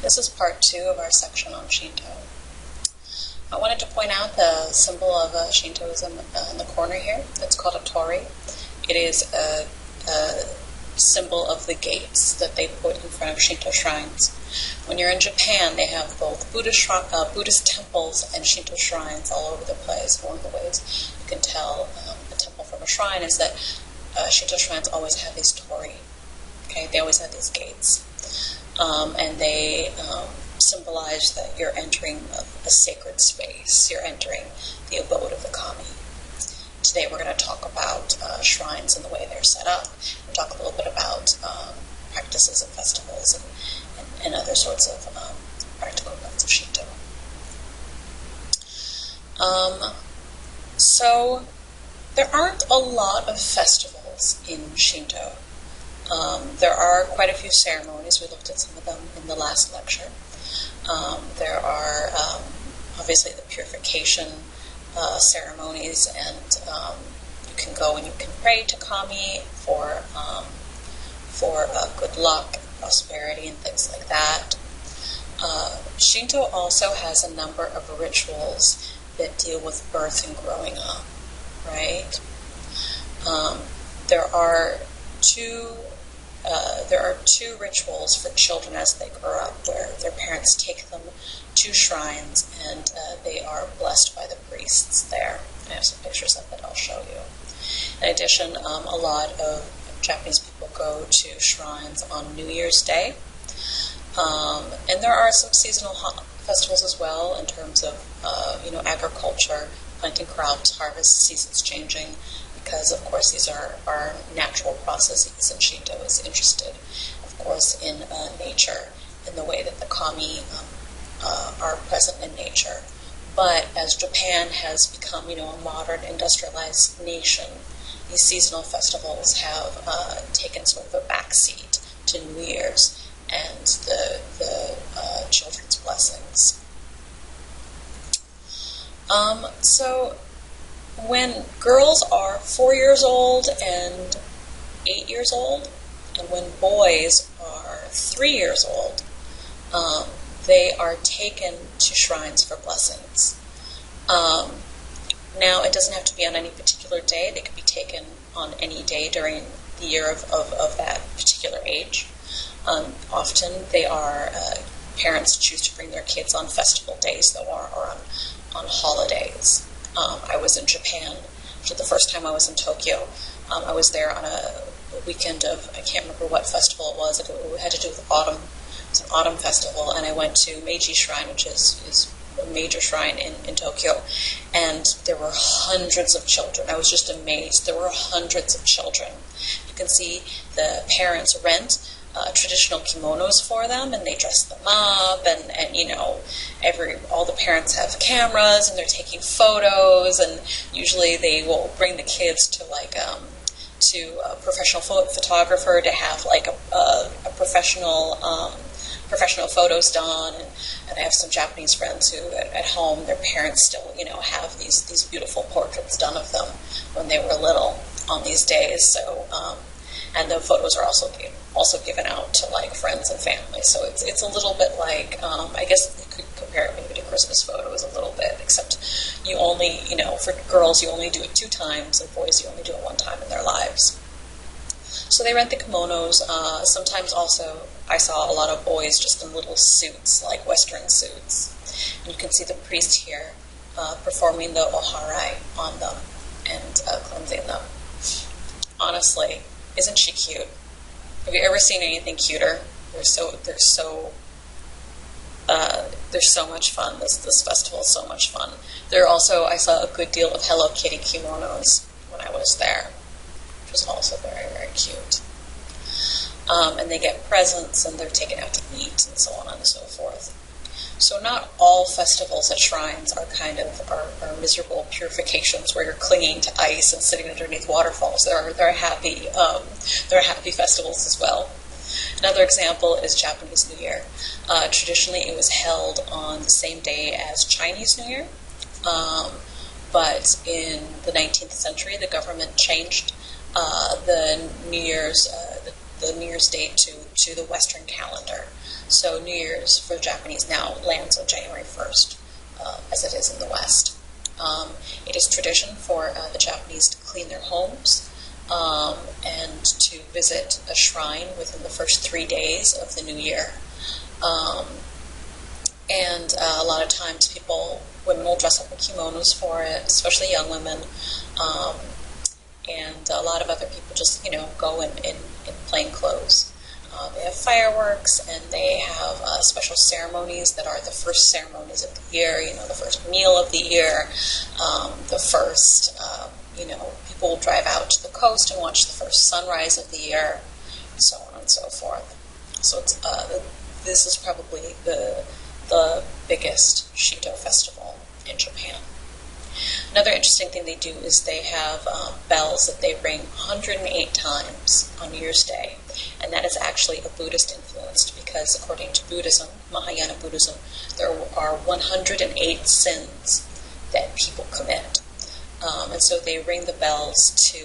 This is part 2 of our section on Shinto. I wanted to point out the symbol of Shintoism in the corner here. It's called a torii. It is a symbol of the gates that they put in front of Shinto shrines. When you're in Japan, they have both Buddhist temples and Shinto shrines all over the place. One of the ways you can tell a temple from a shrine is that Shinto shrines always have these torii. Okay, they always have these gates. And they symbolize that you're entering a sacred space. You're entering the abode of the kami. Today we're going to talk about shrines and the way they're set up. We'll talk a little bit about practices and festivals and other sorts of practical parts of Shinto. So there aren't a lot of festivals in Shinto. There are quite a few ceremonies. We looked at some of them in the last lecture. There are obviously the purification ceremonies, and you can go and you can pray to kami for good luck, prosperity, and things like that. Shinto also has a number of rituals that deal with birth and growing up, right? There are two rituals for children as they grow up, where their parents take them to shrines and they are blessed by the priests there. I have some pictures of it I'll show you. In addition, a lot of Japanese people go to shrines on New Year's Day. And there are some seasonal festivals as well in terms of agriculture, planting crops, harvest, seasons changing, because of course these are natural processes, and Shinto is interested, of course, in nature, in the way that the kami are present in nature. But as Japan has become, a modern industrialized nation, these seasonal festivals have taken sort of a backseat to New Year's and the children's blessings. So when girls are 4 years old and 8 years old, and when boys are 3 years old, they are taken to shrines for blessings. Now, it doesn't have to be on any particular day. They could be taken on any day during the year of that particular age. Often they are, parents choose to bring their kids on festival days, though, or on holidays. I was in Japan for the first time. I was in Tokyo. I was there on a weekend of, I can't remember what festival it was. It had to do with autumn. It's an autumn festival, and I went to Meiji Shrine, which is a major shrine in Tokyo, and there were hundreds of children. I was just amazed. There were hundreds of children. You can see the parents rent traditional kimonos for them, and they dress them up, and all the parents have cameras, and they're taking photos, and usually they will bring the kids to a professional photographer to have a professional photos done, and I have some Japanese friends who at home their parents still have these beautiful portraits done of them when they were little on these days. So and the photos are also given out to friends and family. So it's a little bit like I guess you could compare it maybe to Christmas photos a little bit, except you only for girls you only do it 2 times, and boys you only do it 1 time in their lives. So they rent the kimonos. Sometimes also I saw a lot of boys just in little suits, like Western suits. And you can see the priest here performing the oharai on them and cleansing them. Honestly, isn't she cute? Have you ever seen anything cuter? They're so much fun. This festival is so much fun. I saw a good deal of Hello Kitty kimonos when I was there, which was also very, very cute. And they get presents, and they're taken out to eat, and so on and so forth. So not all festivals at shrines are are miserable purifications where you're clinging to ice and sitting underneath waterfalls. There are happy festivals as well. Another example is Japanese New Year. Traditionally, it was held on the same day as Chinese New Year, but in the 19th century, the government changed the New Year's date to the Western calendar. So New Year's for the Japanese now lands on January 1st, as it is in the West. It is tradition for the Japanese to clean their homes and to visit a shrine within the first 3 days of the new year. And a lot of times women will dress up in kimonos for it, especially young women. And a lot of other people just, go in plain clothes. They have fireworks, and they have special ceremonies that are the first ceremonies of the year, the first meal of the year, the first, people will drive out to the coast and watch the first sunrise of the year, and so on and so forth. So this is probably the biggest Shinto festival in Japan. Another interesting thing they do is they have bells that they ring 108 times on New Year's Day, and that is actually a Buddhist influenced, because according to Buddhism, Mahayana Buddhism, there are 108 sins that people commit, and so they ring the bells to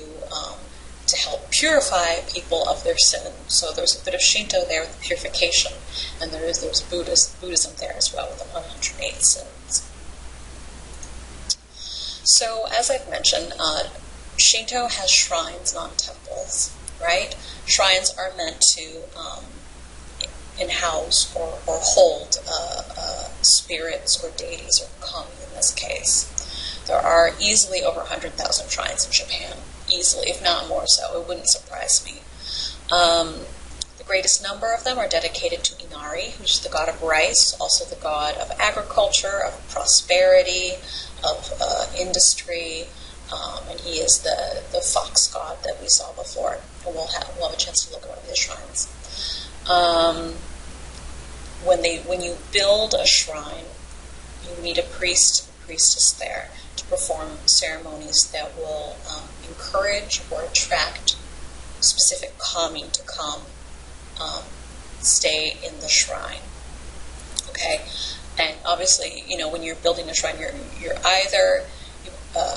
help purify people of their sin. So there's a bit of Shinto there with purification, and there's Buddhism there as well with the 108 sins. So, as I've mentioned, Shinto has shrines, not temples, right? Shrines are meant to in-house or hold spirits or deities, or kami in this case. There are easily over 100,000 shrines in Japan, easily, if not more so. It wouldn't surprise me. The greatest number of them are dedicated to Inari, who's the god of rice, also the god of agriculture, of prosperity, of industry, and he is the fox god that we saw before. And we'll have a chance to look at one of his shrines. When you build a shrine, you need a priest, priestess there to perform ceremonies that will encourage or attract specific kami to come stay in the shrine. Okay, and obviously, when you're building a shrine, you're either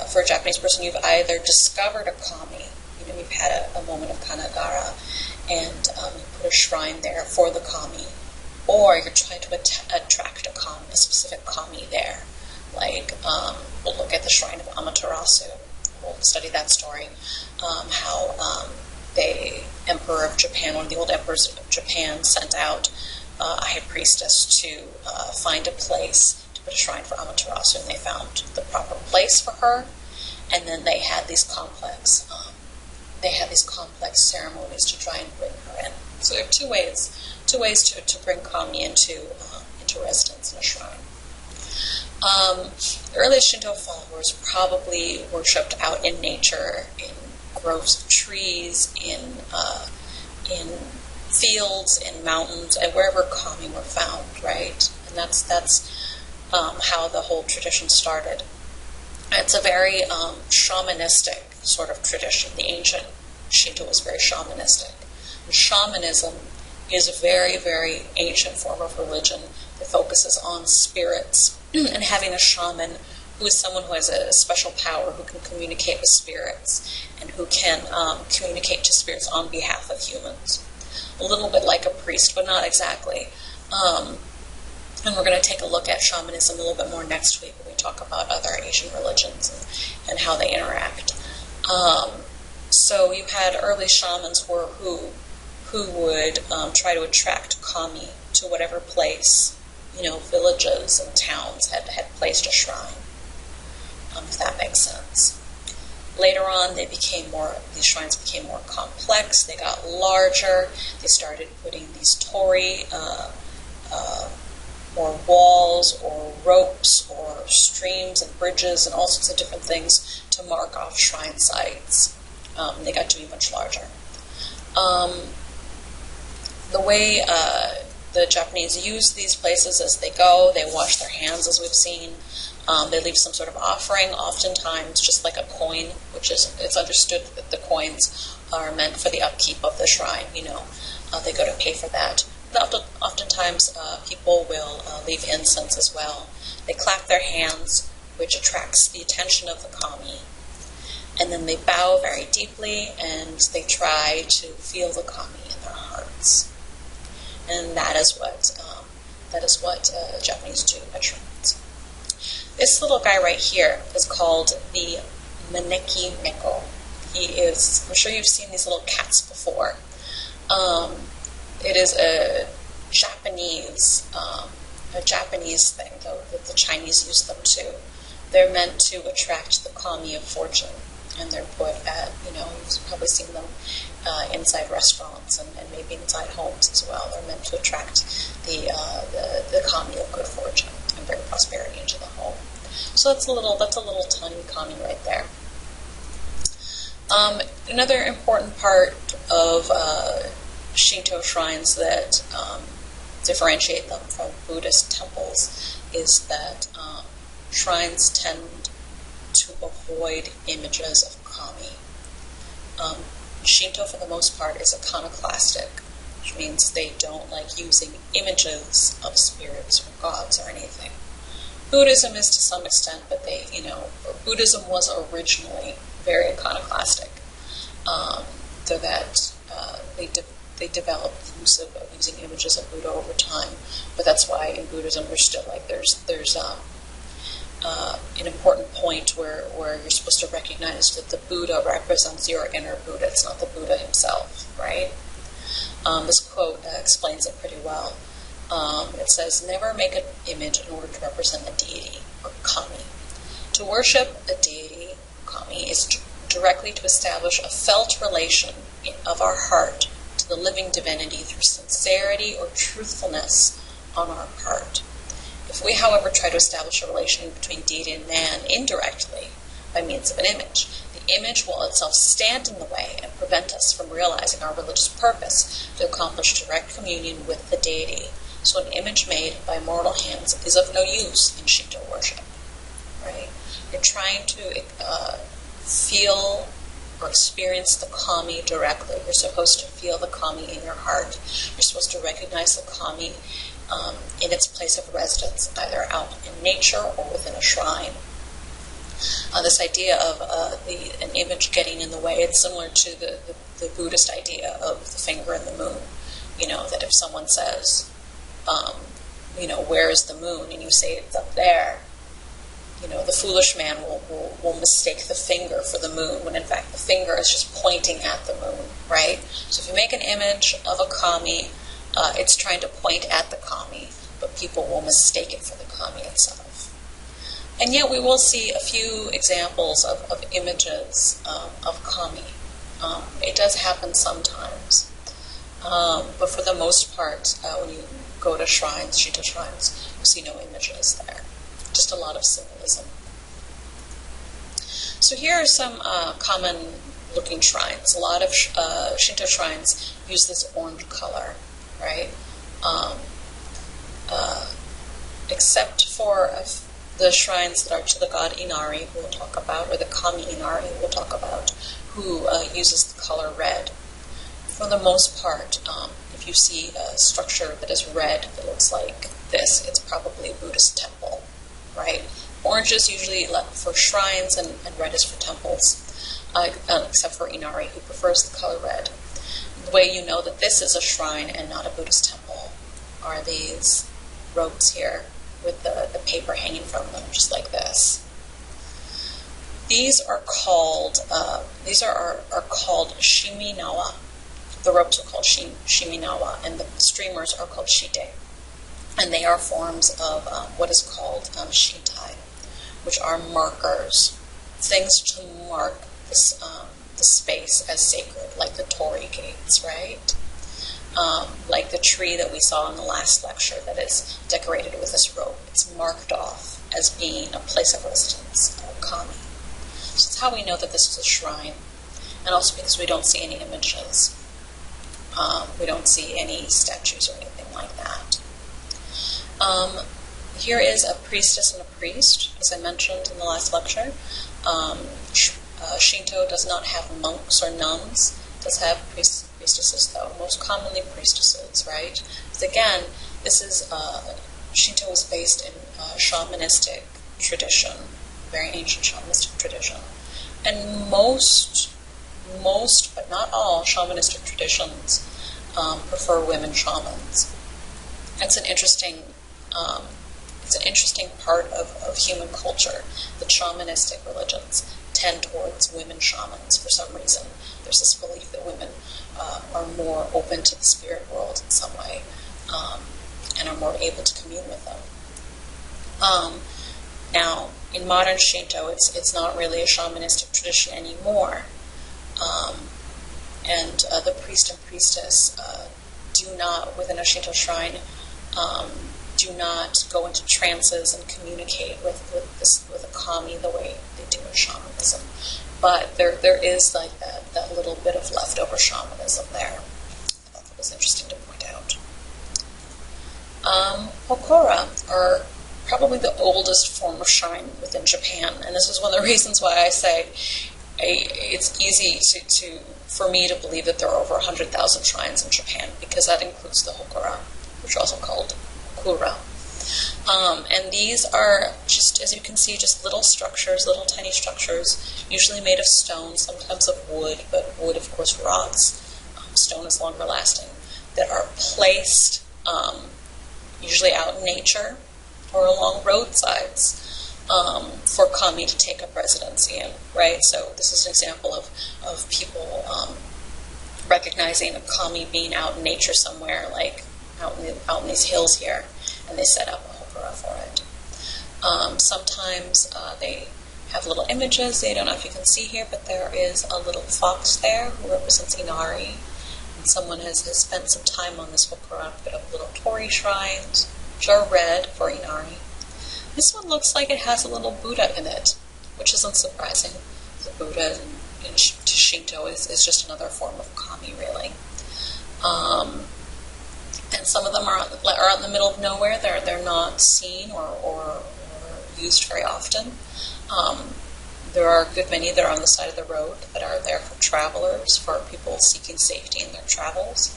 for a Japanese person, you've either discovered a kami, you've had a moment of kanagara, and you put a shrine there for the kami, or you're trying to attract a kami, a specific kami there. Like, we'll look at the shrine of Amaterasu. We'll study that story, how the emperor of Japan, one of the old emperors of Japan, sent out a high priestess to find a place to put a shrine for Amaterasu, and they found the proper place for her, and then they had these complex ceremonies to try and bring her in. So there are two ways to bring kami into residence in a shrine. The earliest Shinto followers probably worshipped out in nature, in groves of trees, in fields, in mountains, and wherever kami were found, right? And that's how the whole tradition started. It's a very shamanistic sort of tradition. The ancient Shinto was very shamanistic. And shamanism is a very, very ancient form of religion that focuses on spirits and having a shaman who is someone who has a special power, who can communicate with spirits, and who can communicate to spirits on behalf of humans. A little bit like a priest, but not exactly. And we're going to take a look at shamanism a little bit more next week when we talk about other Asian religions and how they interact. So you had early shamans who would try to attract kami to whatever place, villages and towns had placed a shrine, if that makes sense. Later on, these shrines became more complex. They got larger. They started putting these torii, or walls, or ropes, or streams and bridges, and all sorts of different things to mark off shrine sites. They got to be much larger. The way the Japanese use these places as they go, they wash their hands, as we've seen. They leave some sort of offering, oftentimes just like a coin, it's understood that the coins are meant for the upkeep of the shrine. They go to pay for that. Oftentimes, people will leave incense as well. They clap their hands, which attracts the attention of the kami. And then they bow very deeply, and they try to feel the kami in their hearts. and that is what Japanese do at shrines. This little guy right here is called the Maneki Neko. I'm sure you've seen these little cats before. It is a Japanese thing, though that the Chinese use them too. They're meant to attract the kami of fortune, and they're put at, you've probably seen them inside restaurants and maybe inside homes as well. They're meant to attract the kami of good fortune and bring prosperity into the home. So that's a little tiny kami right there. Another important part of Shinto shrines that differentiate them from Buddhist temples is that shrines tend to avoid images of kami. Shinto, for the most part, is iconoclastic, which means they don't like using images of spirits or gods or anything. Buddhism is to some extent, but Buddhism was originally very iconoclastic, so that they developed the use of using images of Buddha over time. But that's why in Buddhism there's an important point where you're supposed to recognize that the Buddha represents your inner Buddha. It's not the Buddha himself, right? This quote explains it pretty well. It says, "Never make an image in order to represent a deity or kami. To worship a deity, kami, is directly to establish a felt relation of our heart to the living divinity through sincerity or truthfulness on our part. If we, however, try to establish a relation between deity and man indirectly by means of an image, the image will itself stand in the way and prevent us from realizing our religious purpose to accomplish direct communion with the deity. So an image made by mortal hands is of no use in Shinto worship." Right? You're trying to feel or experience the kami directly. You're supposed to feel the kami in your heart. You're supposed to recognize the kami in its place of residence, either out in nature or within a shrine. This idea of an image getting in the way, it's similar to the Buddhist idea of the finger in the moon. That if someone says, where is the moon? And you say it's up there. The foolish man will mistake the finger for the moon, when in fact the finger is just pointing at the moon, right? So if you make an image of a kami, it's trying to point at the kami, but people will mistake it for the kami itself. And yet we will see a few examples of images of kami. It does happen sometimes. But for the most part, when you go to shrines, Shinto shrines, you see no images there. Just a lot of symbolism. So here are some common-looking shrines. A lot of Shinto shrines use this orange color, right? Except for the shrines that are to the god Inari, who we'll talk about, or the kami Inari, who we'll talk about, who uses the color red. For the most part, if you see a structure that is red that looks like this, it's probably a Buddhist temple, right? Orange is usually for shrines, and red is for temples, except for Inari, who prefers the color red. The way you know that this is a shrine and not a Buddhist temple are these ropes here with the paper hanging from them, just like this. These are called shiminawa. The ropes are called shiminawa, and the streamers are called shite. And they are forms of what is called shintai, which are markers, things to mark this, the space as sacred, like the torii gates, right? Like the tree that we saw in the last lecture that is decorated with this rope. It's marked off as being a place of residence, kami. So that's how we know that this is a shrine, and also because we don't see any images. We don't see any statues or anything like that. Here is a priestess and a priest, as I mentioned in the last lecture. Shinto does not have monks or nuns. It does have priestesses, though. Most commonly priestesses, right? Because again, this is Shinto was based in shamanistic tradition, very ancient shamanistic tradition, and most but not all shamanistic traditions prefer women shamans. it's an interesting part of human culture. The shamanistic religions tend towards women shamans for some reason. There's this belief that women are more open to the spirit world in some way, and are more able to commune with them. Now, in modern Shinto, it's not really a shamanistic tradition anymore, and the priest and priestess do not, within a Shinto shrine, do not go into trances and communicate with a kami the way they do in shamanism. But there is like that little bit of leftover shamanism there. I thought that was interesting to point out. Hokura are probably the oldest form of shrine within Japan, and this is one of the reasons why I say it's easy for me to believe that there are over 100,000 shrines in Japan, because that includes the Hokura, which are also called Hokura. And these are, just as you can see, just little structures, little tiny structures, usually made of stone, sometimes of wood, but wood, of course, rots. Stone is longer lasting, that are placed usually out in nature or along roadsides for kami to take up residency in, right? So this is an example of people recognizing a kami being out in nature somewhere, like out in these hills here, and they set up a hokura for it. Sometimes they have little images. They don't know if you can see here, but there is a little fox there who represents Inari, and someone has spent some time on this hokura, put up little torii shrines, which are red for Inari. This one looks like it has a little Buddha in it, which isn't surprising. The Buddha to Shinto is just another form of kami, really. And some of them are out in the middle of nowhere. They're not seen or used very often. There are a good many that are on the side of the road that are there for travelers, for people seeking safety in their travels.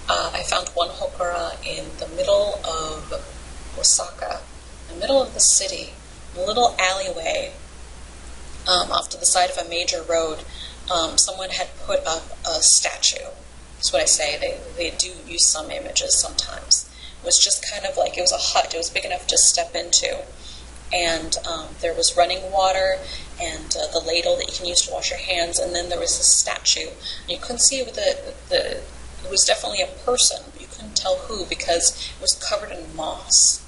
I found one hokura in the middle of Osaka, in the middle of the city, in a little alleyway off to the side of a major road. Someone had put up a statue. That's what I say. They do use some images sometimes. It was just kind of like, it was a hut. It was big enough to step into. And there was running water and the ladle that you can use to wash your hands. And then there was this statue. And you couldn't see it it was definitely a person, but you couldn't tell who because it was covered in moss.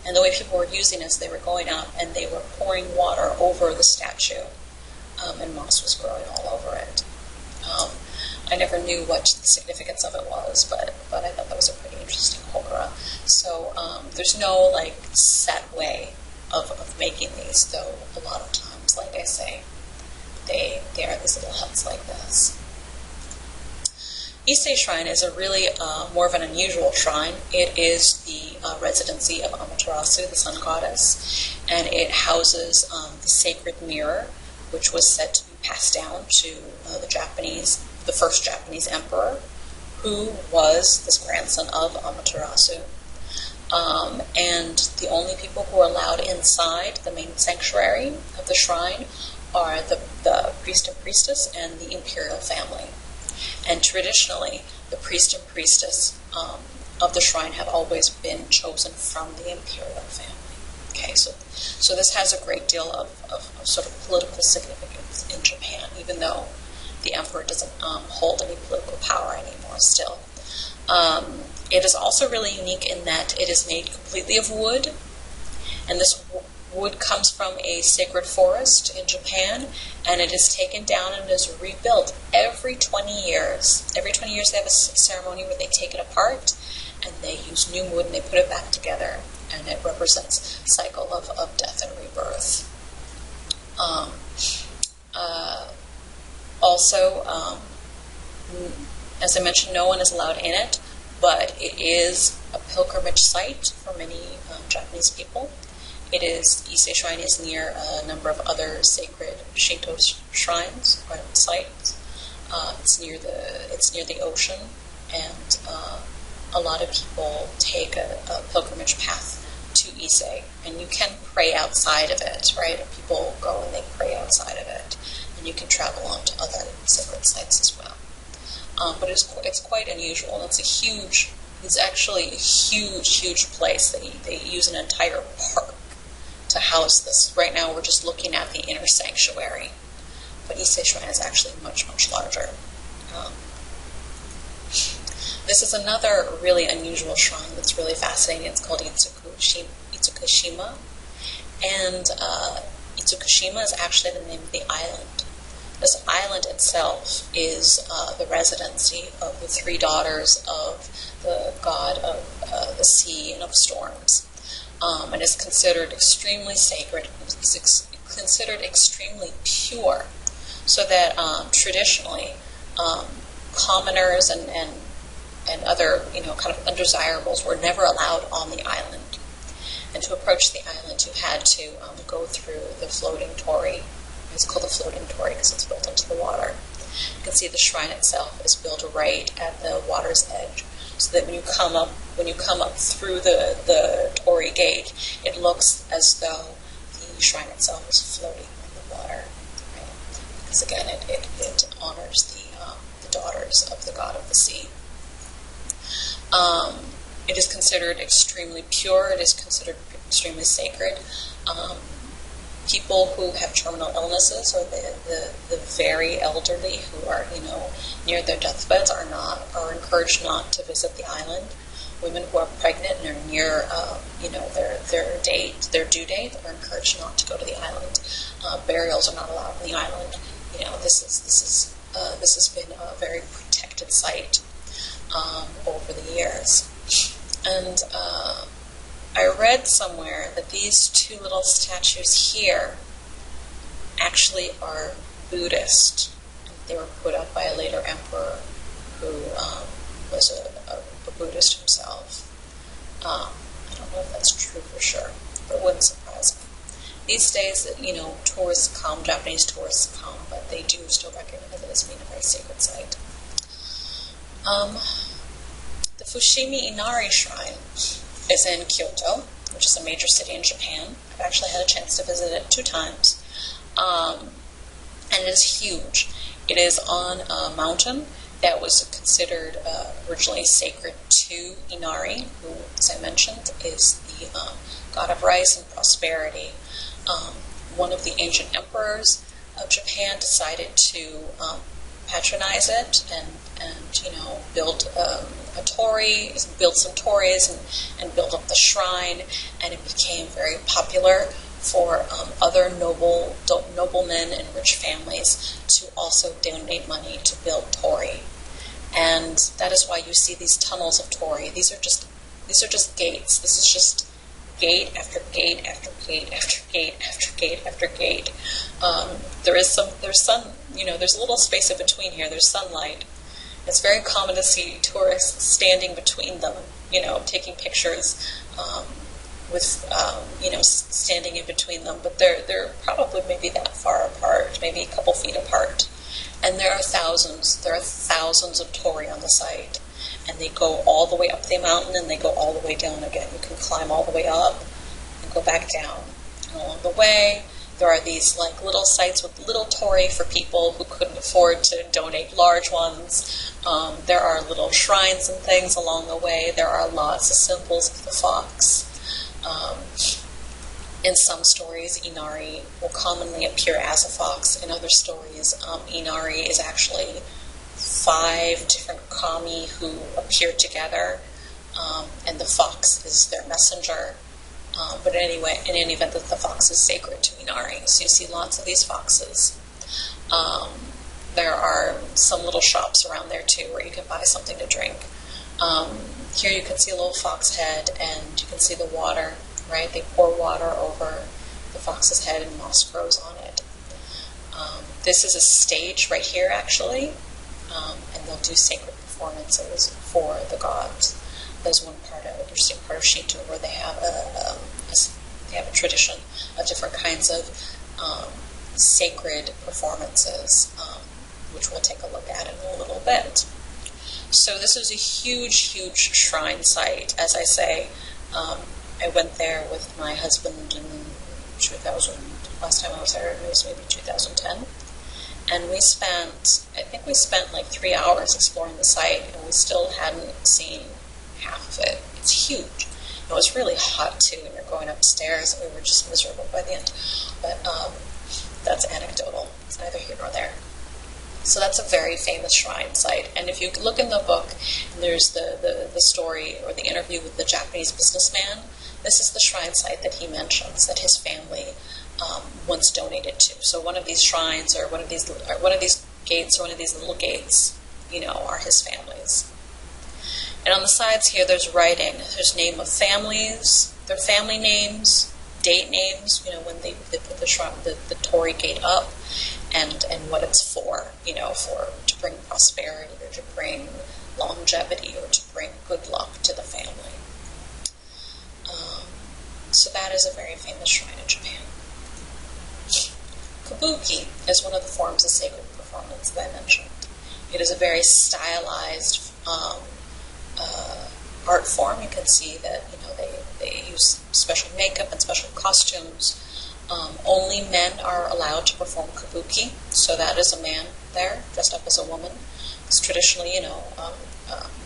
And the way people were using it is they were going out and they were pouring water over the statue. And moss was growing all over it. I never knew what the significance of it was, but I thought that was a pretty interesting hokura. So there's no like set way of making these, though a lot of times, like I say, they are these little huts like this. Ise Shrine is a really more of an unusual shrine. It is the residency of Amaterasu, the sun goddess, and it houses the sacred mirror, which was said to be passed down to the first Japanese emperor, who was this grandson of Amaterasu. And the only people who are allowed inside the main sanctuary of the shrine are the priest and priestess and the imperial family. And traditionally, the priest and priestess of the shrine have always been chosen from the imperial family. Okay, so this has a great deal of sort of political significance in Japan, even though the emperor doesn't hold any political power anymore still. It is also really unique in that it is made completely of wood, and this wood comes from a sacred forest in Japan, and it is taken down and is rebuilt every 20 years. Every 20 years they have a ceremony where they take it apart, and they use new wood and they put it back together, and it represents a cycle of death and rebirth. Also, as I mentioned, no one is allowed in it, but it is a pilgrimage site for many Japanese people. Ise Shrine is near a number of other sacred Shinto shrines or sites. It's near the ocean, and a lot of people take a pilgrimage path to Ise, and you can pray outside of it, right? People go and they pray outside of it, and you can travel on to other sacred sites as well. but it's quite unusual. And it's actually a huge place. They use an entire park to house this. Right now we're just looking at the inner sanctuary, but Ise Shrine is actually much larger. This is another really unusual shrine that's really fascinating. It's called Itsukushima, and Itsukushima is actually the name of the island. This island itself is the residency of the three daughters of the god of the sea and of storms, and is considered extremely sacred. It's considered extremely pure, so that traditionally commoners and other kind of undesirables were never allowed on the island. And to approach the island, you had to go through the floating torii. It's called the floating torii because it's built into the water. You can see the shrine itself is built right at the water's edge, so that when you come up through the torii gate, it looks as though the shrine itself is floating in the water. Right? Because again, it honors the daughters of the god of the sea. It is considered extremely pure. It is considered extremely sacred. People who have terminal illnesses, or the very elderly who are near their deathbeds, are encouraged not to visit the island. Women who are pregnant and are near their due date are encouraged not to go to the island. Burials are not allowed on the island. This has been a very protected site over the years. And I read somewhere that these two little statues here actually are Buddhist. They were put up by a later emperor who was a Buddhist himself. I don't know if that's true for sure, but it wouldn't surprise me. These days, tourists come, Japanese tourists come, but they do still recognize it as being a very sacred site. The Fushimi Inari Shrine is in Kyoto, which is a major city in Japan. I've actually had a chance to visit it 2 times. And it is huge. It is on a mountain that was considered originally sacred to Inari, who, as I mentioned, is the god of rice and prosperity. One of the ancient emperors of Japan decided to patronize it and build a torii, build some tories and build up the shrine, and it became very popular for other noblemen and rich families to also donate money to build torii. And that is why you see these tunnels of torii. These are just gates. This is just gate after gate after gate after gate after gate after gate. There's a little space in between here. There's sunlight. It's very common to see tourists standing between them, taking pictures standing in between them. But they're probably maybe that far apart, maybe a couple feet apart. And there are thousands of torii on the site. And they go all the way up the mountain and they go all the way down again. You can climb all the way up and go back down. And along the way, there are these little sites with little torii for people who couldn't afford to donate large ones. There are little shrines and things along the way. There are lots of symbols of the fox. In some stories, Inari will commonly appear as a fox. In other stories, Inari is actually 5 different kami who appear together, and the fox is their messenger. But anyway, in any event, the fox is sacred to Inari. So you see lots of these foxes. There are some little shops around there too where you can buy something to drink. Here you can see a little fox head, and you can see the water, right? They pour water over the fox's head and moss grows on it. This is a stage right here, actually, and they'll do sacred performances for the gods. There's one interesting part of Shinto where they have a tradition of different kinds of sacred performances, which we'll take a look at in a little bit. So this is a huge shrine site. As I say, I went there with my husband in 2000. Last time I was there, it was maybe 2010. And I think we spent like 3 hours exploring the site, and we still hadn't seen half of it. It's huge. It was really hot too, and you're going upstairs, and we were just miserable by the end. But that's anecdotal. It's neither here nor there. So that's a very famous shrine site. And if you look in the book, there's the story or the interview with the Japanese businessman. This is the shrine site that he mentions that his family once donated to. So one of these shrines, or one of these gates, or one of these little gates, are his family's. And on the sides here, there's writing. There's name of families, their family names, date names, when they put the shrine, the torii gate up, and what it's for, to bring prosperity, or to bring longevity, or to bring good luck to the family. So that is a very famous shrine in Japan. Kabuki is one of the forms of sacred performance that I mentioned. It is a very stylized art form. You can see that they use special makeup and special costumes. Only men are allowed to perform kabuki, so that is a man there dressed up as a woman. Because traditionally,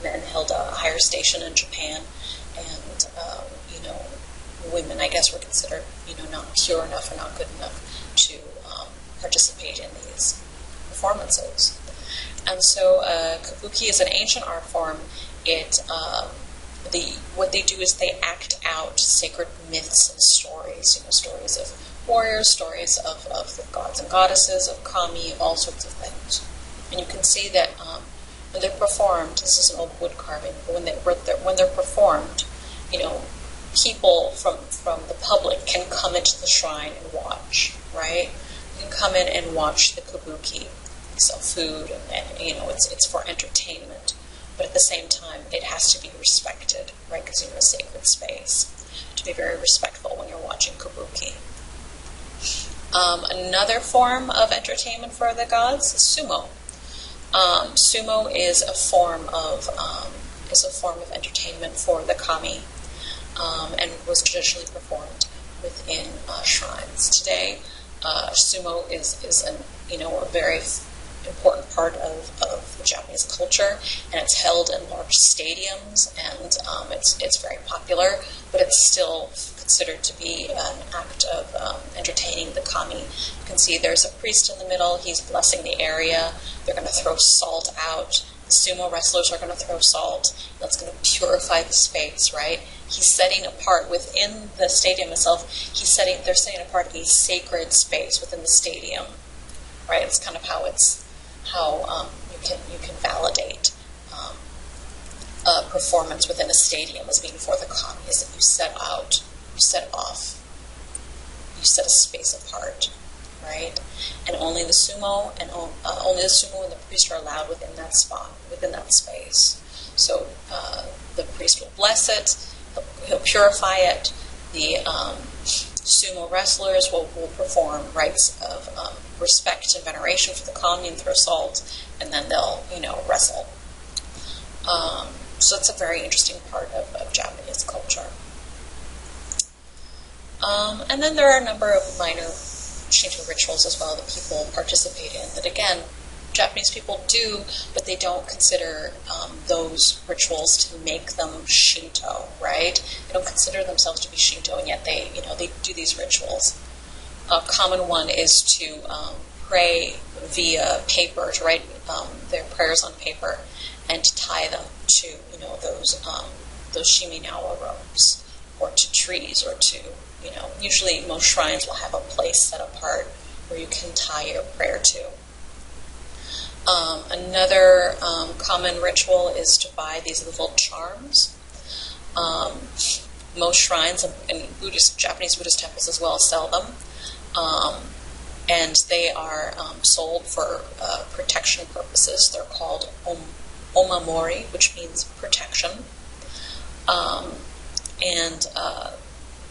men held a higher station in Japan, and women, I guess, were considered not pure enough or not good enough to participate in these performances. And so kabuki is an ancient art form. What they do is they act out sacred myths and stories, stories of warriors, stories of the gods and goddesses, of kami, all sorts of things. And you can see that when they're performed, this is an old wood carving, but when they're performed, people from the public can come into the shrine and watch, right? You can come in and watch the kabuki. They sell food, and it's for entertainment. But at the same time, it has to be respected, right? Because you're in a sacred space. To be very respectful when you're watching kabuki. Another form of entertainment for the gods is sumo. Sumo is a form of entertainment for the kami, and was traditionally performed within shrines. Today, sumo is a very important part of the Japanese culture, and it's held in large stadiums, and it's very popular, but it's still considered to be an act of entertaining the kami. You can see there's a priest in the middle. He's blessing the area. They're going to throw salt out. The sumo wrestlers are going to throw salt. That's going to purify the space, right? He's setting apart within the stadium itself. They're setting apart a sacred space within the stadium, right? It's kind of how you can validate a performance within a stadium as being for the kami, is that you set a space apart, right? And only the sumo and the priest are allowed within that spot, within that space. So the priest will bless it, he'll purify it. The sumo wrestlers will perform rites of respect and veneration for the kami and throw salt, and then they'll wrestle. So it's a very interesting part of Japanese culture. And then there are a number of minor Shinto rituals as well that people participate in that, again, Japanese people do, but they don't consider those rituals to make them Shinto, right? They don't consider themselves to be Shinto, and yet they do these rituals. A common one is to pray via paper, to write their prayers on paper, and to tie them to those shiminawa ropes, or to trees, or to usually most shrines will have a place set apart where you can tie your prayer to. Another common ritual is to buy these little charms. Most shrines and Japanese Buddhist temples as well sell them. And they are sold for protection purposes. They're called omamori, which means protection. And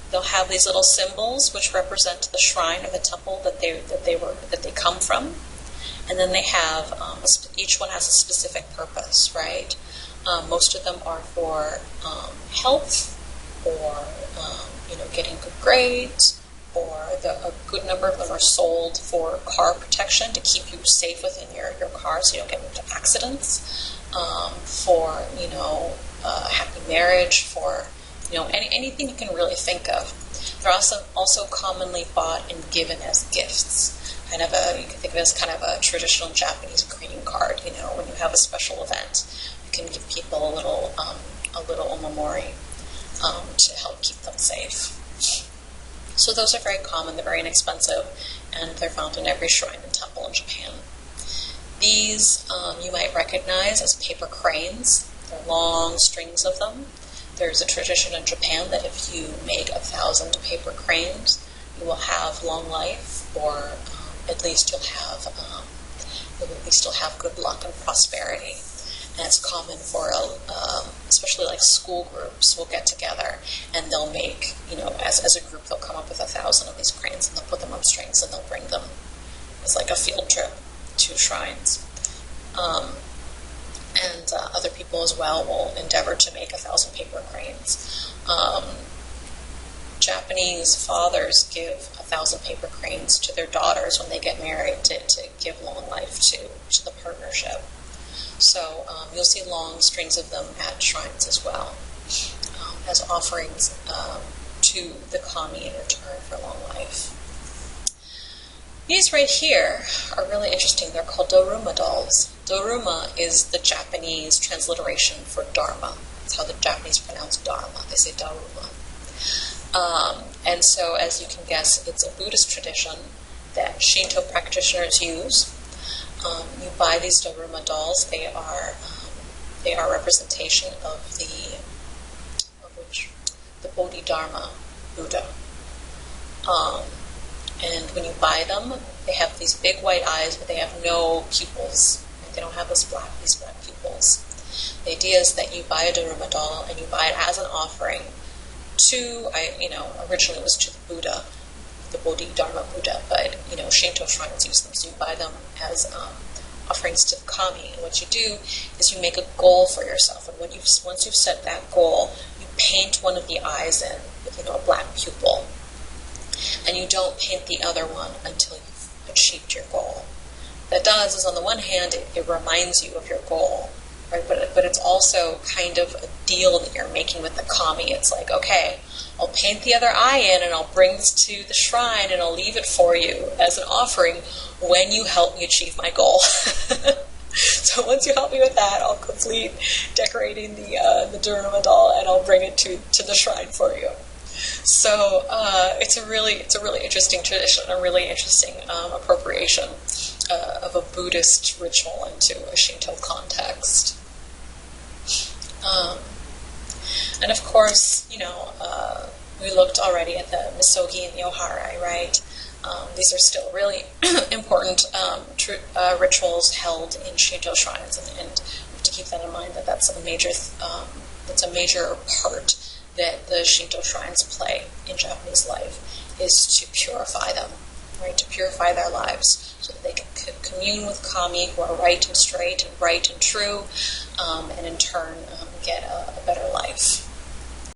they'll have these little symbols which represent the shrine or the temple that they come from. And then they have each one has a specific purpose, right? Most of them are for health, or getting good grades, or a good number of them are sold for car protection to keep you safe within your car so you don't get into accidents, for, a happy marriage, for, anything you can really think of. They're also commonly bought and given as gifts. You can think of it as kind of a traditional Japanese greeting card. When you have a special event, you can give people a little omamori to help keep them safe. So those are very common. They're very inexpensive, and they're found in every shrine and temple in Japan. These you might recognize as paper cranes. They're long strings of them. There's a tradition in Japan that if you make 1,000 paper cranes, you will have long life, or at least you'll have good luck and prosperity. And it's common for, especially like school groups will get together and they'll make, as a group, they'll come up with 1,000 of these cranes and they'll put them on strings and they'll bring them as like a field trip to shrines. And other people as well will endeavor to make 1,000 paper cranes. Japanese fathers give 1,000 paper cranes to their daughters when they get married to give long life to the partnership. So you'll see long strings of them at shrines as well, as offerings to the kami in return for long life. These right here are really interesting. They're called Daruma dolls. Daruma is the Japanese transliteration for Dharma. That's how the Japanese pronounce Dharma. They say Daruma. And so, as you can guess, it's a Buddhist tradition that Shinto practitioners use. You buy these Daruma dolls. They are representation of the Bodhidharma Buddha. And when you buy them, they have these big white eyes, but they have no pupils. They don't have these black pupils. The idea is that you buy a Daruma doll and you buy it as an offering to, originally it was to the Buddha, the Bodhidharma Buddha, but, Shinto shrines use them, so you buy them as offerings to the kami. And what you do is you make a goal for yourself, and once you've set that goal, you paint one of the eyes in with, a black pupil. And you don't paint the other one until you've achieved your goal. What that does is, on the one hand, it reminds you of your goal, right? But it's also kind of a deal that you're making with the kami. It's like, okay, I'll paint the other eye in and I'll bring this to the shrine and I'll leave it for you as an offering when you help me achieve my goal. So once you help me with that, I'll complete decorating the Daruma doll and I'll bring it to the shrine for you. So it's a really interesting tradition, a really interesting appropriation of a Buddhist ritual into a Shinto context. And of course, we looked already at the misogi and the oharai, right? These are still really important rituals held in Shinto shrines, and we have to keep that in mind. That's a major part that the Shinto shrines play in Japanese life, is to purify them, right? To purify their lives so that they can commune with kami who are right and straight and right and true, and in turn get a better life.